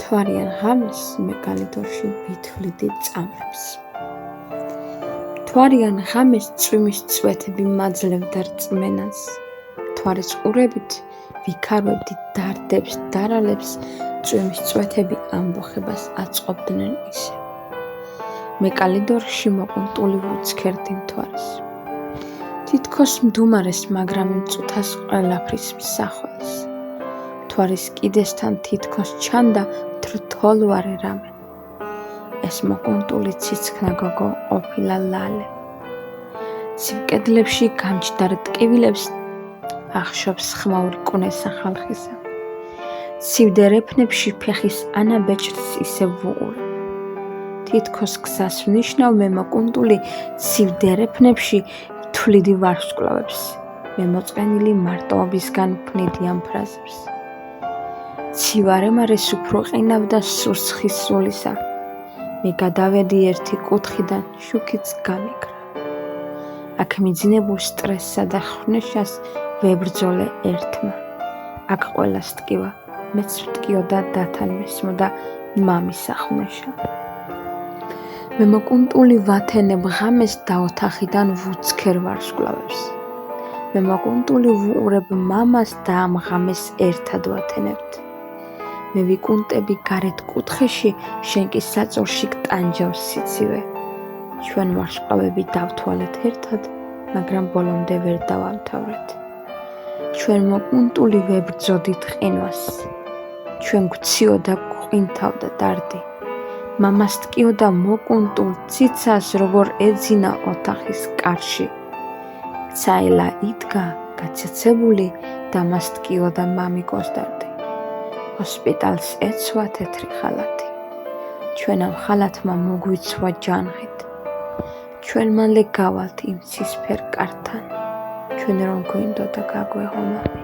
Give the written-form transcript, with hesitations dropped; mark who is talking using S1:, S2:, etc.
S1: მთვარიან ღამეს მე კალიდორში ვითვლიდი წამებს. მთვარიან ღამეს წვიმის წვეთები მაძლევდა რწმენას. მთვარის ყურებით ვიქარვებდი დარდებს, დარალებს, წვიმის წვეთები ამბოხებას აწყობდნენ ისე. მე კალიდორში მოყუნტული ვუცქერდი მთვარეს. თითქოს მდუმარეს, მაგრამ იმ წუთას ყველაფრის მსახველს. მთვარის კიდესთან თითქოს ჩანდა თრთოლვარე რამე. ეს მოყუნტული ციცქნა გოგო ყოფილა ლალე. ცივ კედლებში გამჯდარ ტკივილებს ახშობს ხმაური კუნესა ხალხისა. ცივ დერეფნებში ფეხის ანაბეჭდს ისევ ვუყურებ. თითქოს გზას ვნიშნავ მე მოყუნტული ცივ დერეფნებში თვლიდი ვარსკვლავებს. მე მოწყენილი მარტოობისგან ვქნიდი ამ ფრაზებს. ცივარემარეს უფრო ყინავდა სუსხის სულისა. მე გადავედი ერთი კუთხიდან, შუქიც გამიგრა. აქ მიძინებულ სტრესსა და ხრნეშას ვებრძოლე ერთმა. აქ ყველას ტკივა, მეც ვტკიოდა დათან მესმოდა მამის ახვნეშა. მე მოყუნტული ვათენებ ღამეს და ოთახიდან ვუცქერ ვარსკვლავებს. მე მოყუნტული ვუყურებ მამას და ამ ღამეს ერთად ვათენებთ. მე ვიკუნტები გარეთ კუთხეში, შენ კი საწოლში გტანჯავს სიცივე. ჩვენ ვარსკვლავები დავთვალეთ ერთად, მაგრამ ბოლომდე ვერ დავამთავრეთ. ჩვენ მოყუნტული ვებრძოდით ყინვას. ჩვენ გვციოდა გვყვინთავდა დარდი. მამას ტკიოდა მოყუნტულ ციცას, როგორ ეძინა ოთახის კარში. ცაელა იდგა გაცეცებული და მას ტკიოდა მამიკოს დარდი. ჰოსპიტალს ეცვა თეთრი ხალათი. ჩვენ ამ ხალათმა მოგვიცვა ჯანღით. ჩვენ მალე გავალთ იმ ცისფერ კართან. ჩვენ რომ გვინდოდა გაგვეღო მამი.